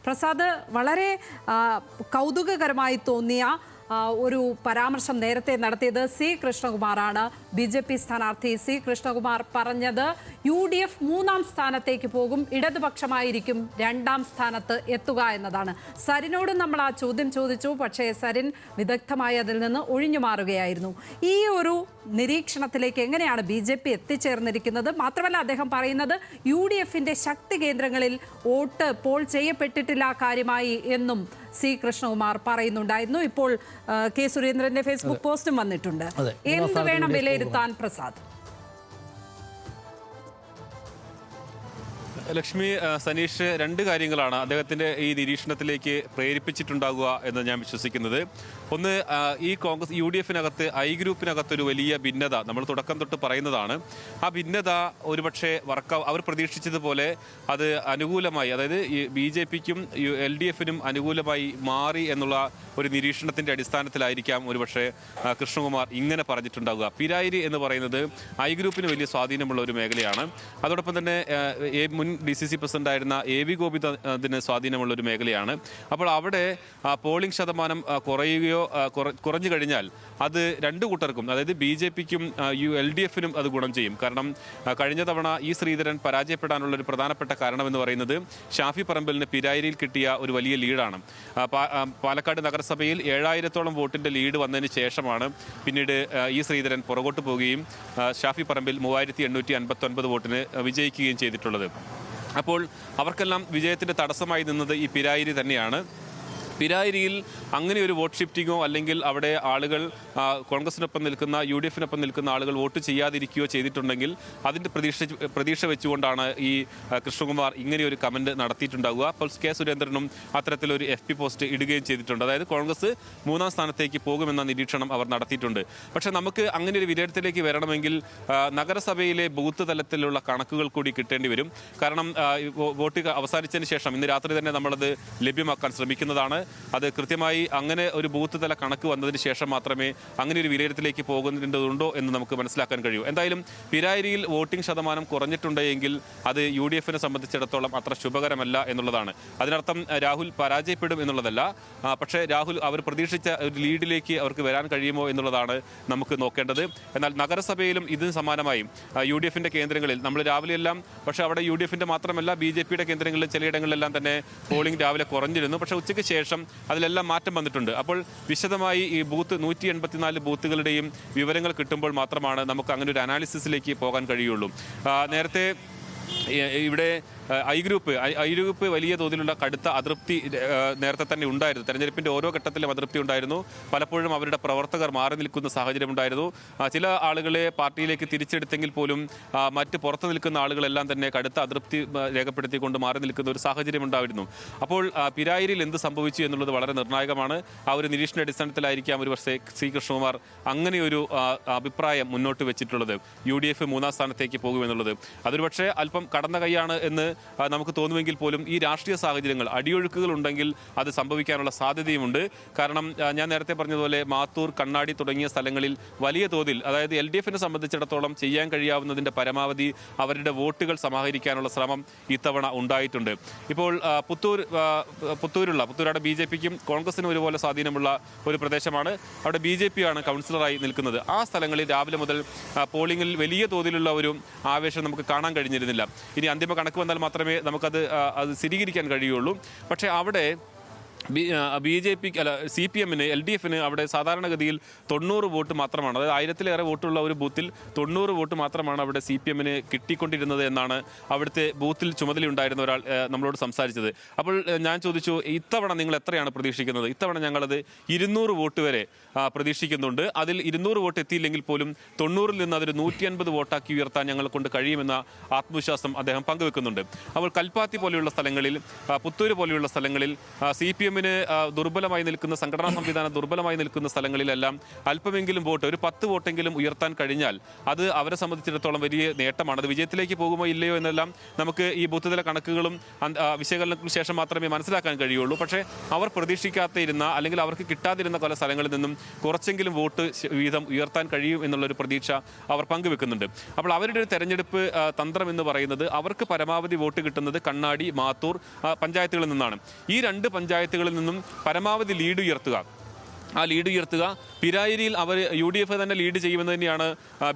പ്രസാദ്, വളരെ കൗതുകകരമായി തോന്നിയ ഒരു പരാമർശം നേരത്തെ നടത്തിയത് സി കൃഷ്ണകുമാറാണ്. BJP സ്ഥാനാർത്ഥി സി കൃഷ്ണകുമാർ പറഞ്ഞത് UDF 3-ാം സ്ഥാനത്തേക്ക് പോകും, ഇടതുപക്ഷമായിരിക്കും 2-ാം സ്ഥാനത്ത് എത്തുക എന്നതാണ്. സരിനോടും നമ്മൾ ആ ചോദ്യം ചോദിച്ചു, പക്ഷേ സരിൻ വിദഗ്ധമായി അതിൽ നിന്ന് ഒഴിഞ്ഞു മാറുകയായിരുന്നു. ഈ ഒരു നിരീക്ഷണത്തിലേക്ക് എങ്ങനെയാണ് BJP എത്തിച്ചേർന്നിരിക്കുന്നത്? മാത്രമല്ല, അദ്ദേഹം പറയുന്നത് UDF-ന്റെ ശക്തി കേന്ദ്രങ്ങളിൽ വോട്ട് പോൾ ചെയ്യപ്പെട്ടിട്ടില്ല കാര്യമായി എന്നും സി കൃഷ്ണകുമാർ പറയുന്നുണ്ടായിരുന്നു. ഇപ്പോൾ കെ സുരേന്ദ്രന്റെ ഫേസ്ബുക്ക് പോസ്റ്റും വന്നിട്ടുണ്ട്. എന്ത് വേണം വിലയിരുത്താൻ പ്രസാദ്? ലക്ഷ്മി, സനീഷ്, രണ്ട് കാര്യങ്ങളാണ് അദ്ദേഹത്തിൻ്റെ ഈ നിരീക്ഷണത്തിലേക്ക് പ്രേരിപ്പിച്ചിട്ടുണ്ടാകുക എന്ന് ഞാൻ വിശ്വസിക്കുന്നത്. ഒന്ന്, ഈ കോൺഗ്രസ് UDF-നകത്ത് ഐ ഗ്രൂപ്പിനകത്തൊരു വലിയ ഭിന്നത നമ്മൾ തുടക്കം തൊട്ട് പറയുന്നതാണ്. ആ ഭിന്നത ഒരുപക്ഷെ അവർ പ്രതീക്ഷിച്ചതുപോലെ അത് അനുകൂലമായി, അതായത് BJP-ക്കും LDF-നും അനുകൂലമായി മാറി എന്നുള്ള ഒരു നിരീക്ഷണത്തിൻ്റെ അടിസ്ഥാനത്തിലായിരിക്കാം ഒരുപക്ഷെ കൃഷ്ണകുമാർ ഇങ്ങനെ പറഞ്ഞിട്ടുണ്ടാകുക. പിരായിരി എന്ന് പറയുന്നത് ഐ ഗ്രൂപ്പിന് വലിയ സ്വാധീനമുള്ള ഒരു മേഖലയാണ്. അതോടൊപ്പം തന്നെ മുൻ DCC പ്രസിഡന്റായിരുന്ന AV ഗോപിനാഥിന് സ്വാധീനമുള്ള ഒരു മേഖലയാണ്. അപ്പോൾ അവിടെ പോളിംഗ് ശതമാനം കുറഞ്ഞു കഴിഞ്ഞാൽ അത് രണ്ടു കൂട്ടർക്കും, അതായത് BJP-ക്കും LDF-നും അത് ഗുണം ചെയ്യും. കാരണം കഴിഞ്ഞ തവണ ശ്രീധരൻ പരാജയപ്പെടാനുള്ള ഒരു പ്രധാനപ്പെട്ട കാരണമെന്ന് പറയുന്നത് ഷാഫി പറമ്പലിന് പിരായിരിയിൽ കിട്ടിയ ഒരു വലിയ ലീഡാണ്. പാലക്കാട് നഗരസഭയിൽ 7000-ഓളം വോട്ടിൻ്റെ ലീഡ് വന്നതിന് ശേഷമാണ് പിന്നീട് ശ്രീധരൻ പുറകോട്ട് പോവുകയും ഷാഫി പറമ്പിൽ 3859 വോട്ടിന് വിജയിക്കുകയും ചെയ്തിട്ടുള്ളത്. അപ്പോൾ അവർക്കെല്ലാം വിജയത്തിൻ്റെ തടസ്സമായി നിന്നത് ഈ പിരായിരി തന്നെയാണ്. പിരായിരിയിൽ അങ്ങനെ ഒരു വോട്ട് ഷിഫ്റ്റിങ്ങോ അല്ലെങ്കിൽ അവിടെ ആളുകൾ കോൺഗ്രസിനൊപ്പം നിൽക്കുന്ന UDF-നൊപ്പം നിൽക്കുന്ന ആളുകൾ വോട്ട് ചെയ്യാതിരിക്കുകയോ ചെയ്തിട്ടുണ്ടെങ്കിൽ അതിൻ്റെ പ്രതീക്ഷ വെച്ചുകൊണ്ടാണ് ഈ കൃഷ്ണകുമാർ ഇങ്ങനെയൊരു കമൻറ്റ് നടത്തിയിട്ടുണ്ടാവുക. അപ്പോൾ കെ സുരേന്ദ്രനും അത്തരത്തിലൊരു FB പോസ്റ്റ് ഇടുകയും ചെയ്തിട്ടുണ്ട്. അതായത് കോൺഗ്രസ് 3-ാം സ്ഥാനത്തേക്ക് പോകുമെന്ന നിരീക്ഷണം അവർ നടത്തിയിട്ടുണ്ട്. പക്ഷേ നമുക്ക് അങ്ങനെ ഒരു വിലയിരുത്തലേക്ക് വരണമെങ്കിൽ നഗരസഭയിലെ ബൂത്ത് തലത്തിലുള്ള കണക്കുകൾ കൂടി കിട്ടേണ്ടി വരും. കാരണം വോട്ട് അവസാനിച്ചതിന് ശേഷം ഇന്ന് രാത്രി തന്നെ നമ്മളത് ലഭ്യമാക്കാൻ ശ്രമിക്കുന്നതാണ്. അത് കൃത്യമായി അങ്ങനെ ഒരു ബൂത്ത് തല കണക്ക് വന്നതിന് ശേഷം മാത്രമേ അങ്ങനെ ഒരു വിലയിരുത്തലേക്ക് പോകുന്നുണ്ടോ എന്ന് നമുക്ക് മനസ്സിലാക്കാൻ കഴിയൂ. എന്തായാലും പിരായിരിയിൽ വോട്ടിംഗ് ശതമാനം കുറഞ്ഞിട്ടുണ്ടെങ്കിൽ അത് UDF-നെ സംബന്ധിച്ചിടത്തോളം അത്ര ശുഭകരമല്ല എന്നുള്ളതാണ്. അതിനർത്ഥം രാഹുൽ പരാജയപ്പെടും എന്നുള്ളതല്ല, പക്ഷേ രാഹുൽ അവർ പ്രതീക്ഷിച്ച ഒരു ലീഡിലേക്ക് അവർക്ക് വരാൻ കഴിയുമോ എന്നുള്ളതാണ് നമുക്ക് നോക്കേണ്ടത്. എന്നാൽ നഗരസഭയിലും ഇതിന് സമാനമായി UDF-ന്റെ കേന്ദ്രങ്ങളിൽ നമ്മൾ രാവിലെയെല്ലാം, പക്ഷേ അവിടെ UDF-ന്റെ മാത്രമല്ല BJP-യുടെ കേന്ദ്രങ്ങളിൽ ചിലയിടങ്ങളിലെല്ലാം തന്നെ പോളിംഗ് രാവിലെ കുറഞ്ഞിരുന്നു. പക്ഷേ ഉച്ചയ്ക്ക് ശേഷം അതിലെല്ലാം മാറ്റം വന്നിട്ടുണ്ട്. അപ്പോൾ വിശദമായി ഈ 184 ബൂത്തുകളുടെയും വിവരങ്ങൾ കിട്ടുമ്പോൾ മാത്രമാണ് നമുക്ക് അങ്ങനെ ഒരു അനാലിസിസിലേക്ക് പോകാൻ കഴിയുള്ളൂ. നേരത്തെ ഇവിടെ ഐ ഗ്രൂപ്പ് വലിയ തോതിലുള്ള കടുത്ത അതൃപ്തി നേരത്തെ തന്നെ ഉണ്ടായിരുന്നു. തെരഞ്ഞെടുപ്പിൻ്റെ ഓരോ ഘട്ടത്തിലും അതൃപ്തി ഉണ്ടായിരുന്നു. പലപ്പോഴും അവരുടെ പ്രവർത്തകർ മാറി നിൽക്കുന്ന സാഹചര്യം ഉണ്ടായിരുന്നു. ചില ആളുകളെ പാർട്ടിയിലേക്ക് തിരിച്ചെടുത്തെങ്കിൽ പോലും മറ്റ് പുറത്തു നിൽക്കുന്ന ആളുകളെല്ലാം തന്നെ കടുത്ത അതൃപ്തി രേഖപ്പെടുത്തിക്കൊണ്ട് മാറി നിൽക്കുന്ന ഒരു സാഹചര്യം ഉണ്ടായിരുന്നു. അപ്പോൾ പിരായിരിയിൽ എന്ത് സംഭവിച്ചു എന്നുള്ളത് വളരെ നിർണായകമാണ്. ആ ഒരു നിരീക്ഷണ അടിസ്ഥാനത്തിലായിരിക്കാം ഒരു പക്ഷേ സി കൃഷ്ണകുമാർ അങ്ങനെയൊരു അഭിപ്രായം മുന്നോട്ട് വെച്ചിട്ടുള്ളത്. UDF 3-ാം സ്ഥാനത്തേക്ക് പോകുമെന്നുള്ളത് അതൊരു പക്ഷേ അല്പം കടന്ന കൈയാണ് എന്ന് നമുക്ക് തോന്നുമെങ്കിൽ പോലും ഈ രാഷ്ട്രീയ സാഹചര്യങ്ങൾ, അടിയൊഴുക്കുകൾ ഉണ്ടെങ്കിൽ അത് സംഭവിക്കാനുള്ള സാധ്യതയുമുണ്ട്. കാരണം ഞാൻ നേരത്തെ പറഞ്ഞതുപോലെ മാത്തൂർ, കണ്ണാടി തുടങ്ങിയ സ്ഥലങ്ങളിൽ വലിയ തോതിൽ, അതായത് LDF-നെ സംബന്ധിച്ചിടത്തോളം ചെയ്യാൻ കഴിയാവുന്നതിൻ്റെ പരമാവധി അവരുടെ വോട്ടുകൾ സമാഹരിക്കാനുള്ള ശ്രമം ഇത്തവണ ഉണ്ടായിട്ടുണ്ട്. ഇപ്പോൾ പുത്തൂരവിടെ BJP-ക്കും കോൺഗ്രസിനും ഒരുപോലെ സ്വാധീനമുള്ള ഒരു പ്രദേശമാണ്. അവിടെ BJP ആണ് കൗൺസിലറായി നിൽക്കുന്നത്. ആ സ്ഥലങ്ങളിൽ രാവിലെ മുതൽ പോളിംഗിൽ വലിയ തോതിലുള്ള ഒരു ആവേശം നമുക്ക് കാണാൻ കഴിഞ്ഞിരുന്നില്ല. ഇനി അന്തിമ കണക്ക് വന്നാൽ മാത്രമേ നമുക്കത് സ്ഥിരീകരിക്കാൻ കഴിയുള്ളൂ. പക്ഷേ അവിടെ BJP-ക്ക് CPM-ന് LDF-ന് അവിടെ സാധാരണഗതിയിൽ 90 വോട്ട് മാത്രമാണ്. അതായത് 1000-ലേറെ വോട്ടുള്ള ഒരു ബൂത്തിൽ 90 വോട്ട് മാത്രമാണ് അവിടെ CPM-ന് കിട്ടിക്കൊണ്ടിരുന്നത് എന്നാണ് അവിടുത്തെ ബൂത്തിൽ ചുമതലയുണ്ടായിരുന്ന ഒരാൾ നമ്മളോട് സംസാരിച്ചത്. അപ്പോൾ ഞാൻ ചോദിച്ചു, ഇത്തവണ നിങ്ങൾ എത്രയാണ് പ്രതീക്ഷിക്കുന്നത്? ഇത്തവണ ഞങ്ങളത് 200 വോട്ട് വരെ പ്രതീക്ഷിക്കുന്നുണ്ട്. അതിൽ 200 വോട്ട് എത്തിയില്ലെങ്കിൽ പോലും 90-ൽ നിന്ന് അതൊരു 150 വോട്ടാക്കി ഉയർത്താൻ ഞങ്ങളെ കൊണ്ട് കഴിയുമെന്ന ആത്മവിശ്വാസം അദ്ദേഹം പങ്കുവെക്കുന്നുണ്ട്. അപ്പോൾ കൽപ്പാത്തി പോലെയുള്ള സ്ഥലങ്ങളിൽ, പുത്തൂര് പോലെയുള്ള സ്ഥലങ്ങളിൽ CPM എമ്മിന് ദുർബലമായി നിൽക്കുന്ന സംഘടനാ സംവിധാനം ദുർബലമായി നിൽക്കുന്ന സ്ഥലങ്ങളിലെല്ലാം അല്പമെങ്കിലും വോട്ട്, ഒരു 10 വോട്ടെങ്കിലും ഉയർത്താൻ കഴിഞ്ഞാൽ അത് അവരെ സംബന്ധിച്ചിടത്തോളം വലിയ നേട്ടമാണ്. അത് വിജയത്തിലേക്ക് പോകുമോ ഇല്ലയോ എന്നെല്ലാം നമുക്ക് ഈ ബൂത്ത് തല കണക്കുകളും വിശകലനത്തിനു ശേഷം മാത്രമേ മനസ്സിലാക്കാൻ കഴിയുള്ളൂ. പക്ഷേ അവർ പ്രതീക്ഷിക്കാതിരുന്ന അല്ലെങ്കിൽ അവർക്ക് കിട്ടാതിരുന്ന പല സ്ഥലങ്ങളിൽ നിന്നും കുറച്ചെങ്കിലും വോട്ട് വീതം ഉയർത്താൻ കഴിയും എന്നുള്ളൊരു പ്രതീക്ഷ അവർ പങ്കുവെക്കുന്നുണ്ട്. അപ്പോൾ അവരുടെ ഒരു തെരഞ്ഞെടുപ്പ് തന്ത്രം എന്ന് പറയുന്നത് അവർക്ക് പരമാവധി വോട്ട് കിട്ടുന്നത് കണ്ണാടി, മാത്തൂർ പഞ്ചായത്തുകളിൽ നിന്നാണ്. ഈ 2 പഞ്ചായത്തുകളിൽ നിന്നും പരമാവധി ലീഡ് ഉയർത്തുക. പിരായിരിയിൽ അവർ UDF തന്നെ ലീഡ് ചെയ്യുമെന്ന് തന്നെയാണ്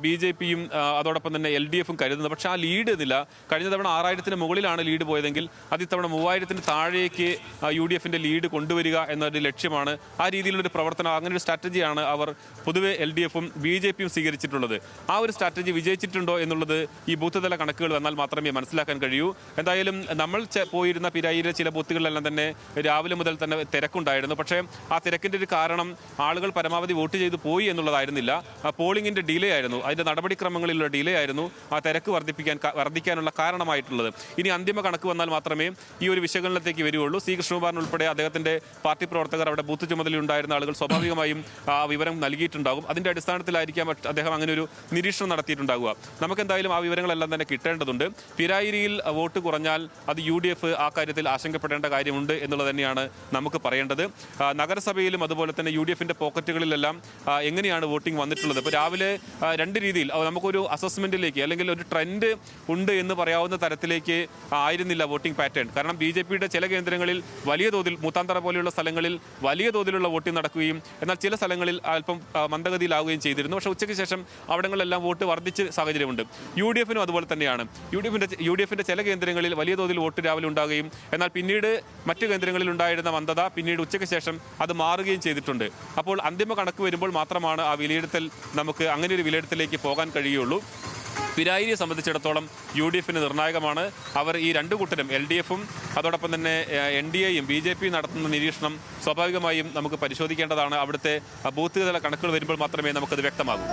BJPയും അതോടൊപ്പം തന്നെ LDFും കരുതുന്നത്. പക്ഷേ ആ ലീഡ് ഇതില്ല. കഴിഞ്ഞ തവണ 6000-ന് മുകളിലാണ് ലീഡ് പോയതെങ്കിൽ അത് ഇത്തവണ 3000-ന് താഴേക്ക് UDFിൻ്റെ ലീഡ് കൊണ്ടുവരിക എന്നൊരു ലക്ഷ്യമാണ്. ആ രീതിയിലുള്ളൊരു പ്രവർത്തനം, അങ്ങനെ ഒരു സ്ട്രാറ്റജിയാണ് അവർ പൊതുവെ LDFും BJPയും സ്വീകരിച്ചിട്ടുള്ളത്. ആ ഒരു സ്ട്രാറ്റജി വിജയിച്ചിട്ടുണ്ടോ എന്നുള്ളത് ഈ ബൂത്ത് തല കണക്കുകൾ വന്നാൽ മാത്രമേ മനസ്സിലാക്കാൻ കഴിയൂ. എന്തായാലും നമ്മൾ പോയിരുന്ന പിരായിരിയിലെ ചില ബൂത്തുകളിലെല്ലാം തന്നെ രാവിലെ മുതൽ തന്നെ തിരക്കുണ്ടായിരുന്നു. പക്ഷേ ആ തിരക്കിൻ്റെ ഒരു കാരണം ആളുകൾ പരമാവധി വോട്ട് ചെയ്ത് പോയി എന്നുള്ളതായിരുന്നില്ല. പോളിംഗിന്റെ ഡിലേ ആയിരുന്നു, അതിന്റെ നടപടിക്രമങ്ങളിലുള്ള ഡിലേ ആയിരുന്നു ആ തിരക്ക് വർദ്ധിക്കാനുള്ള കാരണമായിട്ടുള്ളത്. ഇനി അന്തിമ കണക്ക് വന്നാൽ മാത്രമേ ഈ ഒരു വിശകലനത്തിലേക്ക് വരികയുള്ളൂ. C. കൃഷ്ണകുമാറിന് ഉൾപ്പെടെ അദ്ദേഹത്തിന്റെ പാർട്ടി പ്രവർത്തകർ, അവിടെ ബൂത്ത് ചുമതലയുണ്ടായിരുന്ന ആളുകൾ സ്വാഭാവികമായും ആ വിവരം നൽകിയിട്ടുണ്ടാകും. അതിന്റെ അടിസ്ഥാനത്തിലായിരിക്കാം അദ്ദേഹം അങ്ങനെ ഒരു നിരീക്ഷണം നടത്തിയിട്ടുണ്ടാകുക. നമുക്കെന്തായാലും ആ വിവരങ്ങളെല്ലാം തന്നെ കിട്ടേണ്ടതുണ്ട്. പിരായിരിയിൽ വോട്ട് കുറഞ്ഞാൽ അത് UDF ആ കാര്യത്തിൽ ആശങ്കപ്പെടേണ്ട കാര്യമുണ്ട് എന്നുള്ളത് തന്നെയാണ് നമുക്ക് പറയേണ്ടത്. നഗരസഭയിലും അതുപോലെ തന്നെ UDFിന്റെ പോക്കറ്റുകളിലെല്ലാം എങ്ങനെയാണ് വോട്ടിംഗ് വന്നിട്ടുള്ളത്? ഇപ്പോൾ രാവിലെ 2 രീതിയിൽ നമുക്കൊരു അസസ്മെന്റിലേക്ക് അല്ലെങ്കിൽ ഒരു ട്രെൻഡ് ഉണ്ട് എന്ന് പറയാവുന്ന തരത്തിലേക്ക് ആയിരുന്നില്ല വോട്ടിംഗ് പാറ്റേൺ. കാരണം BJPയുടെ ചില കേന്ദ്രങ്ങളിൽ വലിയ തോതിൽ, മൂത്താന്തറ പോലെയുള്ള സ്ഥലങ്ങളിൽ വലിയ തോതിലുള്ള വോട്ടിംഗ് നടക്കുകയും എന്നാൽ ചില സ്ഥലങ്ങളിൽ അല്പം മന്ദഗതിയിലാവുകയും ചെയ്തിരുന്നു. പക്ഷേ ഉച്ചയ്ക്ക് ശേഷം അവിടങ്ങളിലെല്ലാം വോട്ട് വർദ്ധിച്ച സാഹചര്യമുണ്ട്. UDFിനും അതുപോലെ തന്നെയാണ്. UDFിന്റെ ചില കേന്ദ്രങ്ങളിൽ വലിയ തോതിൽ വോട്ട് രാവിലെ ഉണ്ടാകുകയും എന്നാൽ പിന്നീട് മറ്റു കേന്ദ്രങ്ങളിൽ ഉണ്ടായിരുന്ന മന്ദത പിന്നീട് ഉച്ചയ്ക്ക് ശേഷം അത് മാറുകയും ചെയ്തിട്ടുണ്ട്. അപ്പോൾ അന്തിമ കണക്ക് വരുമ്പോൾ മാത്രമാണ് ആ വിലയിരുത്തൽ, നമുക്ക് അങ്ങനെ ഒരു വിലയിരുത്തലിലേക്ക് പോകാൻ കഴിയുള്ളൂ. പിരായിരിയെ സംബന്ധിച്ചിടത്തോളം UDFിന് നിർണായകമാണ്. അവർ ഈ 2 കൂട്ടരും LDFും അതോടൊപ്പം തന്നെ NDAയും BJPയും നടത്തുന്ന നിരീക്ഷണം സ്വാഭാവികമായും നമുക്ക് പരിശോധിക്കേണ്ടതാണ്. അവിടുത്തെ ബൂത്ത് തല കണക്കുകൾ വരുമ്പോൾ മാത്രമേ നമുക്കത് വ്യക്തമാകൂ.